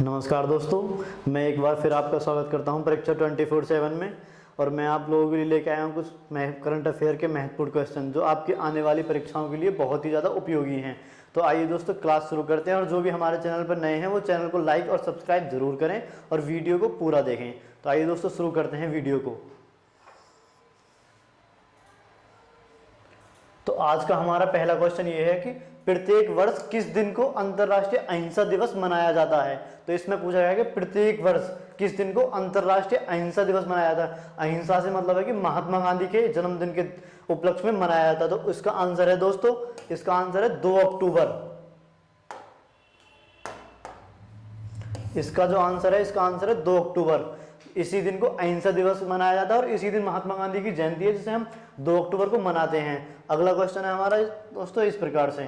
नमस्कार दोस्तों, मैं एक बार फिर आपका स्वागत करता हूं परीक्षा 24/7 में। और मैं आप लोगों के लिए लेके आया हूं कुछ करंट अफेयर के महत्वपूर्ण क्वेश्चन जो आपकी आने वाली परीक्षाओं के लिए बहुत ही ज़्यादा उपयोगी हैं। तो आइए दोस्तों क्लास शुरू करते हैं। और जो भी हमारे चैनल पर नए हैं वो चैनल को लाइक और सब्सक्राइब जरूर करें और वीडियो को पूरा देखें। तो आइए दोस्तों शुरू करते हैं वीडियो को। तो आज का हमारा पहला क्वेश्चन ये है कि प्रत्येक वर्ष किस दिन को अंतर्राष्ट्रीय अहिंसा दिवस मनाया जाता है। तो इसमें पूछा गया कि प्रत्येक वर्ष किस दिन को अंतर्राष्ट्रीय अहिंसा दिवस मनाया जाता है। अहिंसा से मतलब है कि महात्मा गांधी के जन्मदिन के उपलक्ष्य में मनाया जाता है। तो इसका आंसर है दोस्तों, इसका आंसर है 2 अक्टूबर। इसका जो आंसर है, इसका आंसर है 2 अक्टूबर। इसी दिन को अहिंसा दिवस मनाया जाता है और इसी दिन महात्मा गांधी की जयंती है जिसे हम 2 अक्टूबर को मनाते हैं। अगला क्वेश्चन है हमारा दोस्तों इस प्रकार से।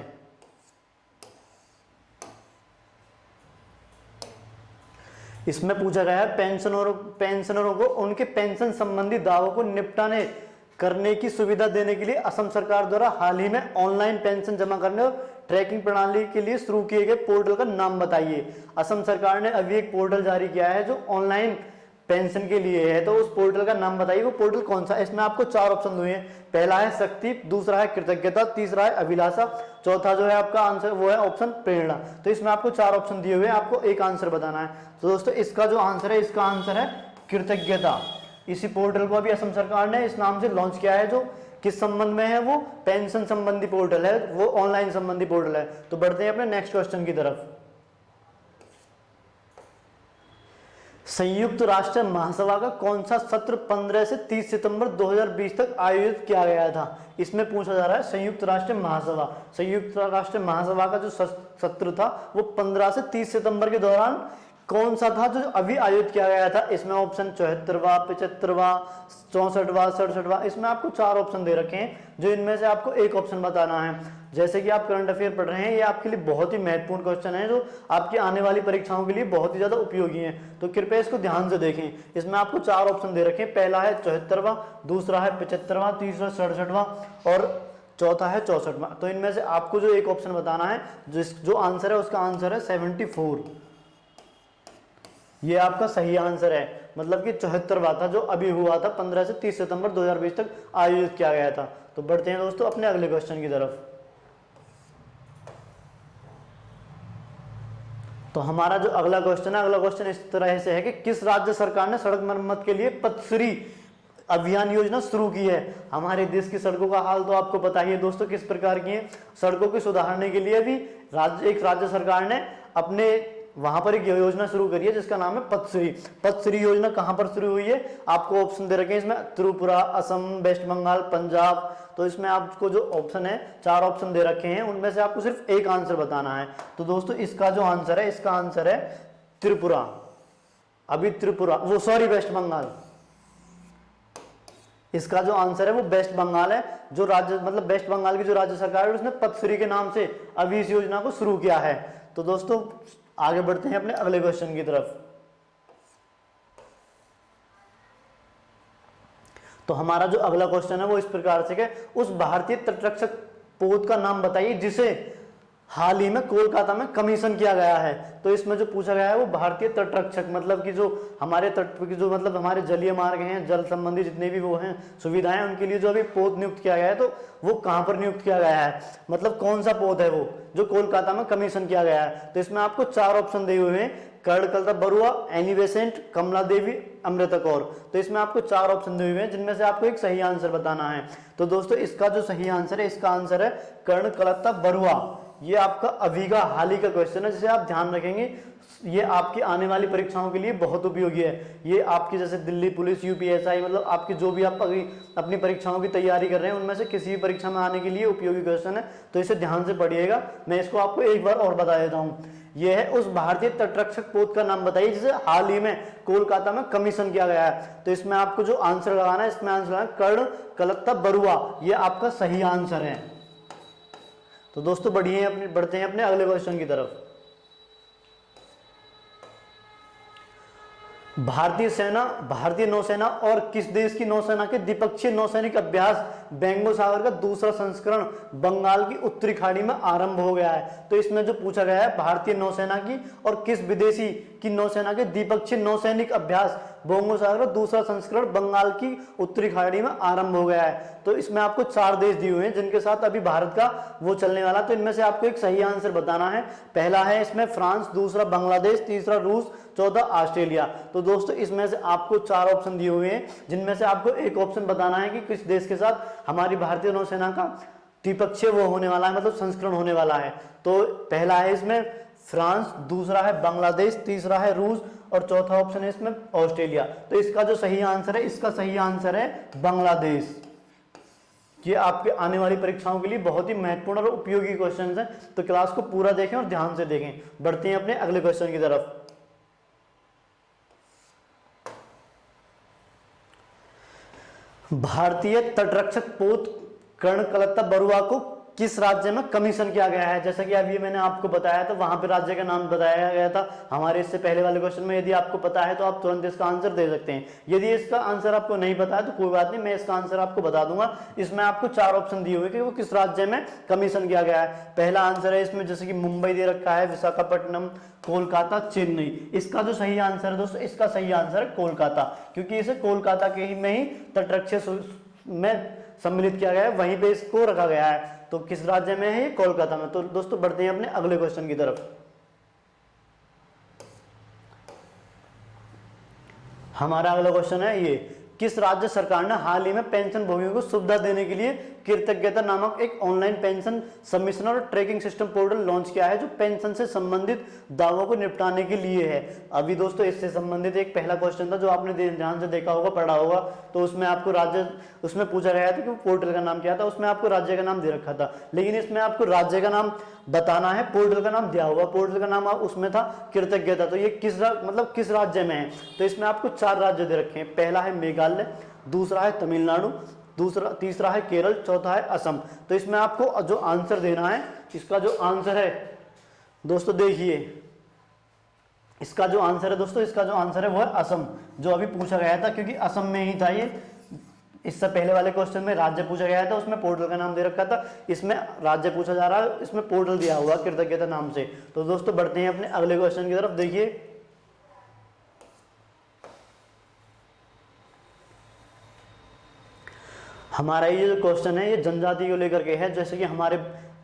इसमें पूछा गया है पेंशनरों को उनके पेंशन संबंधी दावों को निपटाने करने की सुविधा देने के लिए असम सरकार द्वारा हाल ही में ऑनलाइन पेंशन जमा करने और ट्रैकिंग प्रणाली के लिए शुरू किए गए पोर्टल का नाम बताइए। असम सरकार ने अभी एक पोर्टल जारी किया है जो ऑनलाइन पेंशन के लिए है। तो उस पोर्टल का नाम बताइए, वो पोर्टल कौन सा है। इसमें आपको 4 ऑप्शन दिए हैं। पहला है शक्ति, दूसरा है कृतज्ञता, तीसरा है अभिलाषा, चौथा जो है आपका आंसर वो है ऑप्शन प्रेरणा। तो इसमें आपको 4 ऑप्शन दिए हुए हैं, आपको एक आंसर बताना है। तो दोस्तों इसका जो आंसर है, इसका आंसर है कृतज्ञता। इसी पोर्टल को अभी असम सरकार ने इस नाम से लॉन्च किया है, जो किस संबंध में है, वो पेंशन संबंधी पोर्टल है, वो ऑनलाइन संबंधी पोर्टल है। तो बढ़ते हैं अपने नेक्स्ट क्वेश्चन की तरफ। संयुक्त राष्ट्र महासभा का कौन सा सत्र 15 से 30 सितंबर 2020 तक आयोजित किया गया था। इसमें पूछा जा रहा है संयुक्त राष्ट्र महासभा का जो सत्र था वो 15 से 30 सितंबर के दौरान कौन सा था जो अभी आयोजित किया गया था। इसमें ऑप्शन 74वां, 75वां, 64वां, 67वां, इसमें आपको 4 ऑप्शन दे रखे हैं, जो इनमें से आपको एक ऑप्शन बताना है। जैसे कि आप करंट अफेयर पढ़ रहे हैं, ये आपके लिए बहुत ही महत्वपूर्ण क्वेश्चन है जो आपकी आने वाली परीक्षाओं के लिए बहुत ही ज्यादा उपयोगी है। तो कृपया इसको ध्यान से देखें। इसमें आपको 4 ऑप्शन दे रखे हैं। पहला है 74वां, दूसरा है 75वां, तीसरा 67वां और चौथा है 64वां। तो इनमें से आपको जो एक ऑप्शन बताना है, जो आंसर है उसका आंसर है 74। ये आपका सही आंसर है। मतलब कि 74वां था जो अभी हुआ था, 15 से 30 सितंबर 2020 तक आयोजित किया गया था। तो बढ़ते हैं दोस्तों अपने अगले क्वेश्चन की तरफ। तो हमारा जो अगला क्वेश्चन है, अगला क्वेश्चन इस तरह से है कि किस राज्य सरकार ने सड़क मरम्मत के लिए पथश्री अभियान योजना शुरू की है। हमारे देश की सड़कों का हाल तो आपको पता ही है दोस्तों किस प्रकार की है। सड़कों को सुधारने के लिए भी एक राज्य सरकार ने अपने वहां पर एक योजना शुरू करी है जिसका नाम है पथश्री। पथश्री योजना कहां पर शुरू हुई है, आपको ऑप्शन दे रखे हैं इसमें त्रिपुरा, असम, वेस्ट बंगाल, पंजाब। तो इसमें आपको जो ऑप्शन है, 4 ऑप्शन दे रखे हैं, उनमें से आपको सिर्फ एक आंसर बताना है। तो दोस्तों इसका जो आंसर है, इसका आंसर है त्रिपुरा। अभी त्रिपुरा वेस्ट बंगाल। इसका जो आंसर है वो वेस्ट बंगाल है। जो राज्य मतलब वेस्ट बंगाल की जो राज्य सरकार है उसने पथश्री के नाम से अभी इस योजना को शुरू किया है। तो दोस्तों आगे बढ़ते हैं अपने अगले क्वेश्चन की तरफ। तो हमारा जो अगला क्वेश्चन है वो इस प्रकार से कि उस भारतीय तटरक्षक पोत का नाम बताइए जिसे हाल ही में कोलकाता में कमीशन किया गया है। तो इसमें जो पूछा गया है वो भारतीय तटरक्षक, मतलब कि जो हमारे तट की जो मतलब हमारे जलीय मार्ग हैं, जल संबंधी जितने भी वो हैं सुविधाएं, उनके लिए जो अभी पोत नियुक्त किया गया है, तो वो कहां पर नियुक्त किया गया है, मतलब कौन सा पोत है वो जो कोलकाता में कमीशन किया गया है। तो इसमें आपको 4 ऑप्शन दिए हुए हैं, कर्णकलता बरुआ, एनी बेसेंट, कमला देवी, अमृता कौर। तो इसमें आपको 4 ऑप्शन दिए हुए हैं जिनमें से आपको एक सही आंसर बताना है। तो दोस्तों इसका जो सही आंसर है, इसका आंसर है कर्णकलता बरुआ। ये आपका अभी का हाल ही का क्वेश्चन है जिसे आप ध्यान रखेंगे, ये आपकी आने वाली परीक्षाओं के लिए बहुत उपयोगी है। ये आपकी जैसे दिल्ली पुलिस, यूपीएसआई, मतलब आपकी जो भी आप अपनी परीक्षाओं की तैयारी कर रहे हैं उनमें से किसी भी परीक्षा में आने के लिए उपयोगी क्वेश्चन है। तो इसे ध्यान से पढ़िएगा। मैं इसको आपको एक बार और बता देता हूँ। यह है उस भारतीय तटरक्षक पोत का नाम बताइए जिसे हाल ही में कोलकाता में कमीशन किया गया है। तो इसमें आपको जो आंसर लगाना है, इसमें आंसर लगाना कर्णकलता बरुआ। यह आपका सही आंसर है। तो दोस्तों बढ़ते हैं अपने अगले क्वेश्चन की तरफ। भारतीय सेना, भारतीय नौसेना और किस देश की नौसेना के द्विपक्षीय नौसैनिक अभ्यास बंगोपसागर का दूसरा संस्करण बंगाल की उत्तरी खाड़ी में आरंभ हो गया है। तो इसमें जो पूछा गया है भारतीय नौसेना की और किस विदेशी की नौसेना के द्विपक्षीय नौसैनिक अभ्यास बंगोपसागर का दूसरा संस्करण बंगाल की उत्तरी खाड़ी में आरंभ हो गया है। तो इसमें आपको 4 देश दिए हुए हैं जिनके साथ अभी भारत का वो चलने वाला। तो इनमें से आपको एक सही आंसर बताना है। पहला है इसमें फ्रांस, दूसरा बांग्लादेश, तीसरा रूस, चौथा ऑस्ट्रेलिया। तो दोस्तों इसमें से आपको 4 ऑप्शन दिए हुए हैं जिनमें से आपको एक ऑप्शन बताना है कि किस देश के साथ हमारी भारतीय नौसेना का द्विपक्षीय वो होने वाला है, मतलब संस्करण होने वाला है। तो पहला है इसमें फ्रांस, दूसरा है बांग्लादेश, तीसरा है रूस और चौथा ऑप्शन है इसमें ऑस्ट्रेलिया। तो इसका जो सही आंसर है, इसका सही आंसर है बांग्लादेश। ये आपके आने वाली परीक्षाओं के लिए बहुत ही महत्वपूर्ण और उपयोगी क्वेश्चन हैं। तो क्लास को पूरा देखें और ध्यान से देखें। बढ़ते हैं अपने अगले क्वेश्चन की तरफ। भारतीय तटरक्षक पोत कर्णकलता बरुआ को किस राज्य में कमीशन किया गया है? जैसा कि अभी मैंने आपको बताया था, वहां पे राज्य का नाम बताया गया था हमारे इससे पहले वाले क्वेश्चन में। यदि आपको पता है तो आप तुरंत इसका आंसर दे सकते हैं। यदि इसका आंसर आपको नहीं पता है तो कोई बात नहीं, मैं इसका आंसर आपको बता दूंगा। इसमें आपको 4 ऑप्शन दिए हुए कि वो किस राज्य में कमीशन किया गया है। पहला आंसर है इसमें जैसे कि मुंबई दे रखा है, विशाखापट्टनम, कोलकाता, चेन्नई। इसका जो सही आंसर है दोस्तों, इसका सही आंसर है कोलकाता, क्योंकि इसे कोलकाता के ही में ही तटरक्षक में सम्मिलित किया गया है, वहीं पे इसको रखा गया है। तो किस राज्य में है? कोलकाता में। तो दोस्तों बढ़ते हैं अपने अगले क्वेश्चन की तरफ। हमारा अगला क्वेश्चन है ये, किस राज्य सरकार ने हाल ही में पेंशन भोगियों को सुविधा देने के लिए कृतज्ञता नामक एक ऑनलाइन पेंशन सबमिशन और ट्रैकिंग सिस्टम पोर्टल लॉन्च किया है जो पेंशन से संबंधित दावों को निपटाने के लिए है? अभी दोस्तों इससे संबंधित एक पहला क्वेश्चन था जो आपने ध्यान से देखा होगा, पढ़ा होगा। तो उसमें आपको राज्य, उसमें पूछा गया था कि पोर्टल का नाम क्या था, उसमें आपको राज्य का नाम दे रखा था, लेकिन इसमें आपको राज्य का नाम बताना है, पोर्टल का नाम दिया हुआ। पोर्टल का नाम उसमें था कृतज्ञता। तो ये किस मतलब किस राज्य में है? तो इसमें आपको 4 राज्य दे रखे हैं। पहला है मेघालय, दूसरा है तमिलनाडु, तीसरा है केरल, चौथा है असम। तो इसमें आपको जो आंसर देना है, इसका जो आंसर है दोस्तों देखिए, इसका जो आंसर है दोस्तों, इसका जो आंसर है वो है असम, जो अभी पूछा गया था, क्योंकि असम में ही था ये। इससे पहले वाले क्वेश्चन में राज्य पूछा गया था, उसमें पोर्टल का नाम दे रखा था, इसमें राज्य पूछा जा रहा है, इसमें पोर्टल दिया हुआ कृतज्ञता नाम से। तो दोस्तों बढ़ते हैं अपने अगले क्वेश्चन की तरफ। देखिए हमारा ये जो क्वेश्चन है ये जनजाति को लेकर के है। जैसे कि हमारे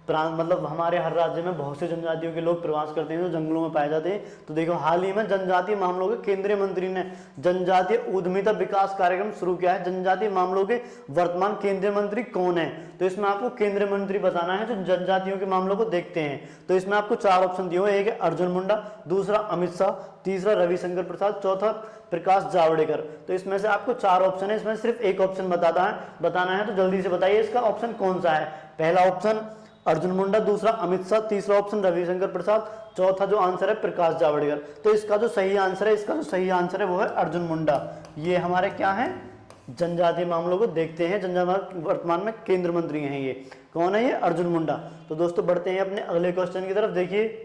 प्रांत, मतलब हमारे हर राज्य में बहुत से जनजातियों के लोग प्रवास करते हैं जो जंगलों में पाए जाते हैं। तो देखो हाल ही में जनजातीय मामलों के केंद्रीय मंत्री ने जनजातीय उद्यमिता विकास कार्यक्रम शुरू किया है। जनजातीय मामलों के वर्तमान केंद्रीय मंत्री कौन है? तो इसमें आपको केंद्रीय मंत्री बताना है जो जनजातियों के मामलों को देखते हैं। तो इसमें आपको 4 ऑप्शन दिए हुए, एक है अर्जुन मुंडा, दूसरा अमित शाह, तीसरा रविशंकर प्रसाद, चौथा प्रकाश जावड़ेकर। तो इसमें से आपको 4 ऑप्शन है, इसमें सिर्फ एक ऑप्शन बताना है। तो जल्दी से बताइए इसका ऑप्शन कौन सा है। पहला ऑप्शन अर्जुन मुंडा, दूसरा अमित शाह, तीसरा ऑप्शन रविशंकर प्रसाद, चौथा जो आंसर है प्रकाश जावड़ेकर। तो इसका जो सही आंसर है, इसका जो सही आंसर है वो है अर्जुन मुंडा। ये हमारे क्या है? जनजातीय मामलों को देखते हैं, जनजातीय वर्तमान में केंद्र मंत्री हैं। ये कौन है? ये अर्जुन मुंडा। तो दोस्तों बढ़ते हैं अपने अगले क्वेश्चन की तरफ। देखिए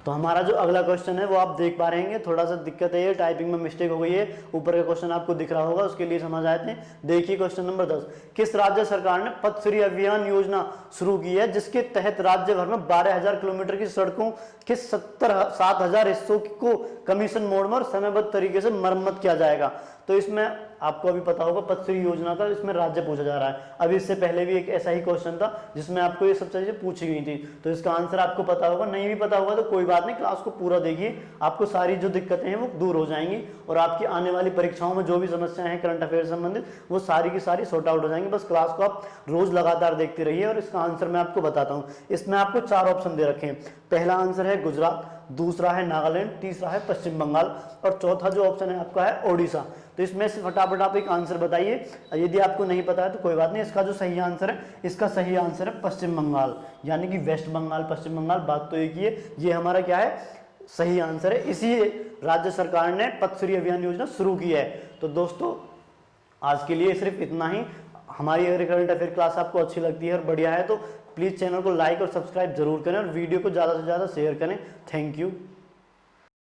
तो हमारा जो अगला क्वेश्चन है वो आप देख पा रहे हैं, थोड़ा सा दिक्कत है, टाइपिंग में मिस्टेक हो गई है। ऊपर का क्वेश्चन आपको दिख रहा होगा, उसके लिए समझ आए थे। देखिए क्वेश्चन नंबर 10, किस राज्य सरकार ने पथ श्री अभियान योजना शुरू की है जिसके तहत राज्य भर में 12,000 किलोमीटर की सड़कों के 7,000 हिस्सों को कमीशन मोड में और समयबद्ध तरीके से मरम्मत किया जाएगा? तो इसमें आपको अभी पता होगा पथ श्री योजना का इसमें राज्य पूछा जा रहा है। अभी इससे पहले भी एक ऐसा ही क्वेश्चन था जिसमें आपको ये सब चीजें पूछी गई थी। तो इसका आंसर आपको पता होगा, नहीं भी पता होगा तो कोई बात नहीं, क्लास को पूरा देखिए, आपको सारी जो दिक्कतें हैं वो दूर हो जाएंगी और आपकी आने वाली परीक्षाओं में जो भी समस्याएं हैं करंट अफेयर संबंधित वो सारी की सारी सॉर्ट आउट हो जाएंगी। बस क्लास को आप रोज लगातार देखते रहिए और इसका आंसर मैं आपको बताता हूँ। इसमें आपको 4 ऑप्शन दे रखे हैं। पहला आंसर है गुजरात, दूसरा है नागालैंड, तीसरा है पश्चिम बंगाल और चौथा जो ऑप्शन है आपका है ओडिशा। तो इसमें से फटाफट आप एक आंसर बताइए। यदि आपको नहीं पता है तो कोई बात नहीं, इसका जो सही आंसर है, इसका सही आंसर है पश्चिम बंगाल, यानी कि वेस्ट बंगाल, पश्चिम बंगाल, बात तो एक ही है। ये हमारा क्या है? सही आंसर है। इसी राज्य सरकार ने पथ श्री अभियान योजना शुरू की है। तो दोस्तों आज के लिए सिर्फ इतना ही। हमारी अगर करंट अफेयर क्लास आपको अच्छी लगती है और बढ़िया है तो प्लीज़ चैनल को लाइक और सब्सक्राइब जरूर करें और वीडियो को ज़्यादा से ज़्यादा शेयर करें। Thank you.